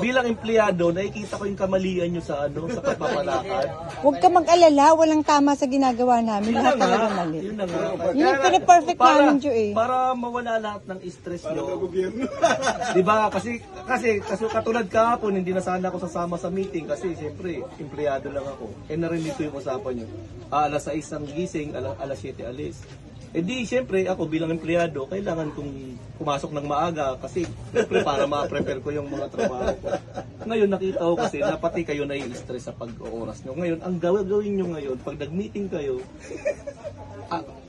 Bilang empleyado, nakikita ko yung kamalian nyo sa sa pagpapalakad. Huwag ka mag-alala, walang tama sa ginagawa namin. Lahat talaga mali. Yun na nga. Yun yung pina-perfect namin, Jo eh. Para mawala lahat ng stress nyo. Diba? Kasi katulad kahapon, hindi na sana ako sasama sa meeting kasi siyempre, empleyado lang ako. Narinig ko yung usapan nyo. Alas 6 ang gising, alas 7 alis. Di, siyempre, ako bilang empleyado, kailangan kong pumasok ng maaga kasi siyempre para ma-prepare ko yung mga trabaho ko. Ngayon, nakita ko kasi na pati kayo nai-stress sa pag-ooras nyo. Ngayon, ang gawin nyo ngayon, pag nag-meeting kayo,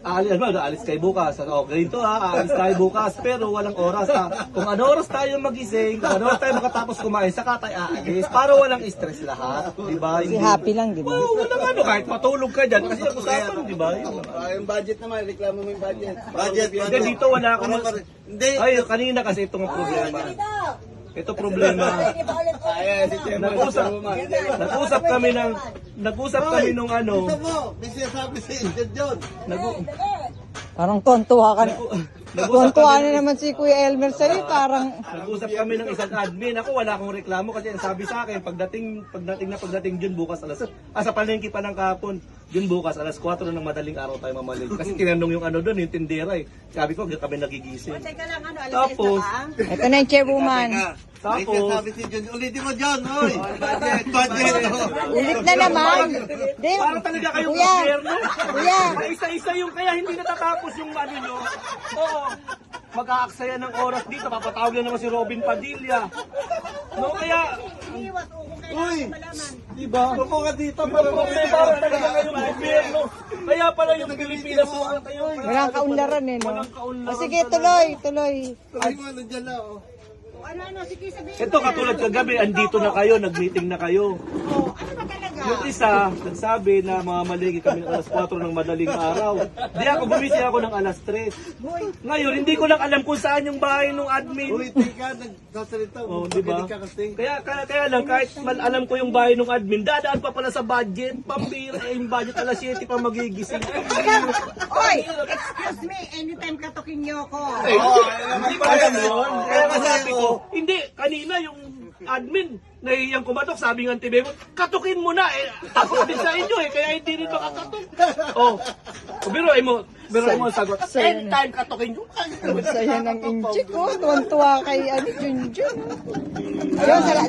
aalis kayo bukas. Ganito aalis tayo bukas, pero walang oras Kung ano oras tayo magising, kung ano oras tayo makatapos kumain, saka tayo aalis. Para walang stress lahat. Diba? Si happy lang, di ba? Walang kahit matulog ka dyan. Kasi ang usapan, diba? Yung budget naman, reklamo mo yung budget. Budget. Hindi, dito wala akong... Hindi. Ay, kanina kasi itong problema. Ito problema. Nag-usap kami nung ano. Gusto mo, may sinasabi si Agent John. Parang tontuwa ka. Tontuwa na naman si Kuya Elmer sa'yo. Parang Nag-usap kami ng isang admin. Ako wala akong reklamo kasi ang sabi sa akin, pagdating June bukas sa palengke pa ng kahapon, June bukas alas 4 ng madaling araw tayo mamalengke. Kasi tinanong yung ano doon, yung tindera eh. Sabi ko, kami nagigising. Tapos, ito na yung chairwoman. May sinasabi si John. Ulitin mo, John. Hoy. Budget. Ulit na naman. Di, para talaga kayong Kuya, gobyerno. Kuya. Isa-isa yung kaya hindi natatapos yung ano nyo. Oo. Mag-aaksaya ng oras dito. Papatawag na naman si Robin Padilla. No, kaya... Uy. Diba? Upo ka dito. Para talaga kayong gobyerno. Kaya pala yung Pilipinas Walang kaunlaran eh, no? Walang kaunlaran O sige, tuloy. Ay mo, nandiyan na. Oh. Ito katulad kagabi, andito na kayo, nag-meeting na kayo. Yung isa, nagsabi na mamamaligi kami ng alas 4 ng madaling araw. Di ako, bumising ako ng alas 3. Ngayon, hindi ko lang alam kung saan yung bahay ng admin. Uy, tika, nagsasalita. Oh, di ba? Makinig ka kasi. Kaya lang, kahit alam ko yung bahay ng admin, dadaan pa pala sa budget. Pambira, yung budget alas 7 pa magigising. Oy! Excuse me, anytime katukin niyo ako. Hindi pa alam yun. Kaya masabi ko, hindi, kanina yung admin, nahihiyang kumatok, sabi ng TV mo, katukin mo na, tapos din sa inyo kaya hindi rin makakatok. Biruin mo ang sagot. Anytime katukin nyo. Saya ng inchik ko. Tuwan-tuwa kay Junjun.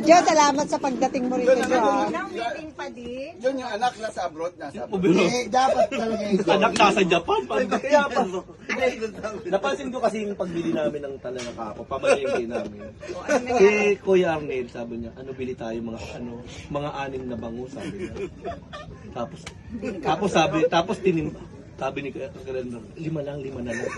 Diyo, salamat sa pagdating mo rito, Jo. Nang meeting pa din. Yun yung anak nasa abroad. Biro. Dapat talaga ito. Anak nasa Japan. Kaya pa. Napansin ko kasi yung pagbili namin ng talaga kapo, pamalengke namin. Si Kuya Arnel, sabi niya, bili tayo mga anim na bango, sabi niya. Tapos tinimba. Sabi ni Kalender, 5 na lang.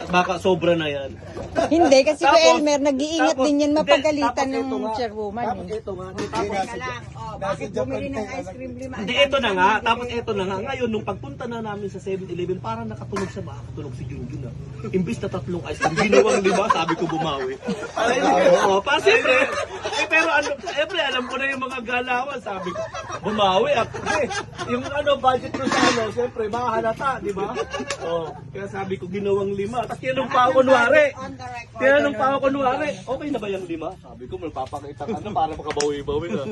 Baka sobra na yan. Hindi, kasi Tapos- Kuya Elmer, nag-iingat tapos- din yan mapagalitan Tapos ito ng nga. chairwoman. Tapos ito nga. Teka lang. Bakit bumili ng ice cream 5? Hindi, ito na nga. Tapos ito na nga. Ngayon, nung pagpunta na namin sa 7-Eleven, parang nakatunog sa baka. Tunog si Junjun ah. Imbis na 3 ice cream, ginawang 5, sabi ko bumawi. Oo, siyempre. Pero siyempre, alam ko na yung mga galawan, sabi ko, bumawi ah. Yung budget ko sa siyempre, makahalata, di ba? Kaya sabi ko, ginawang 5. Tapos tinanong pa ako kunwari. Okay na ba yung 5? Sabi ko, magpapakita ka na para makabawi-bawi na.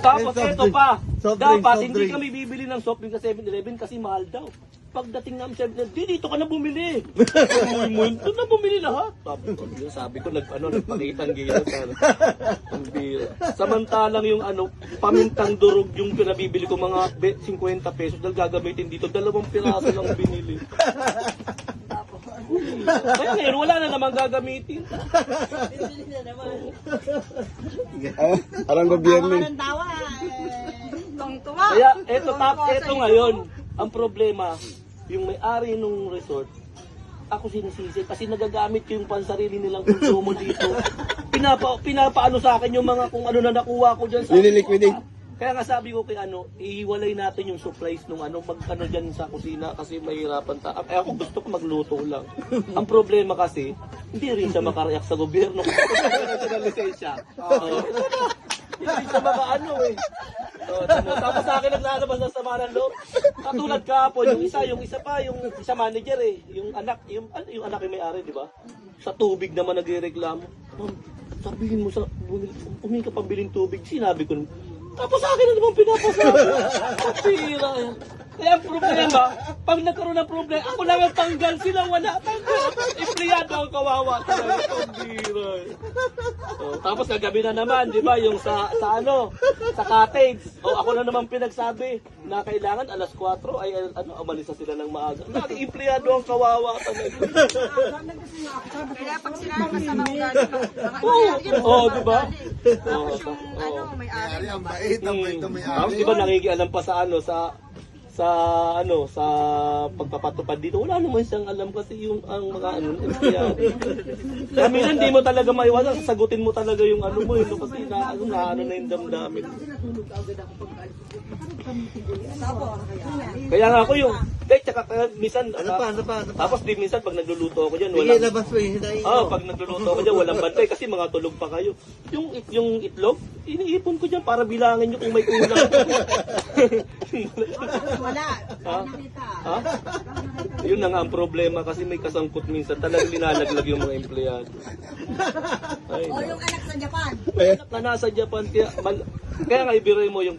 Tapos ito pa, dapat hindi kami bibili ng soft drink sa 7-Eleven kasi mahal daw. Pagdating namin sa 7-Eleven, dito ka na bumili. Doon na bumili lahat. Sabi ko, nagpakitang gila. Samantalang yung pamintang durog yung pinabibili ko mga 50 pesos dahil gagamitin dito, 2 piraso lang binili. Kaya ngayon, wala na naman gagamitin. Parang gobyerno. Ng tawa. Tungtuwa. Kaya eto ngayon, ang problema, yung may-ari nung resort, ako sinisisi kasi nagagamit ko yung pansarili nilang konsumo dito. Pinapaano sa akin yung mga kung ano na nakuha ko dyan sa... Nililiquidate. Kaya nga sabi ko kay ihiwalay natin yung supplies nung dyan sa kusina kasi mahirapan ako gusto ko magluto lang. Ang problema kasi, hindi rin siya makareact sa gobyerno. Sa lisensya. Hindi siya tapos sa akin naglalabas ng sama ng loob. Katulad kahapon, yung isa manager yung anak yung may-ari, di ba? Sa tubig naman nagrereklamo. sabihin mo sa, humingi ka pambiling tubig, sinabi ko, tapos sa akin na naman pinapasabi. Kapira yan. Kaya ang problema, pag nagkaroon ng problema, ako lang ang tanggal, sila wala tanggal. Empleyado ang kawawa talaga. Kapira. So, tapos kagabi na naman, di ba, yung sa cottage. O ako na naman pinagsabi na kailangan alas 4 ay umalis na sila ng maaga. Lagi empleyado ang kawawa talaga. Kaya pag sila masama ugali, mga Oo, di ba? tapos yung may-ari. Ang bait, ang bait na may-ari. Tapos di ba nakikialam pa sa pagpapatupad dito, wala naman siyang alam kasi yung ang mga empleyado. Kami hindi mo talaga maiwasan, sasagutin mo talaga yung mo yun kasi na yung damdamin. Kaya nga ako yung, tsaka minsan, Ano pa? tapos di minsan pag nagluluto ako dyan, Sige, labas mo eh. pag nagluluto ako dyan, walang bantay kasi mga tulog pa kayo. Yung itlog, iniipon ko dyan para bilangin nyo kung may kulang. Wala. Ha? Yun na nga ang problema kasi may kasangkot minsan. Talagang linalaglag yung mga empleyado. Ay, O yung anak sa Japan. na nasa Japan, kaya nga ibiray mo yung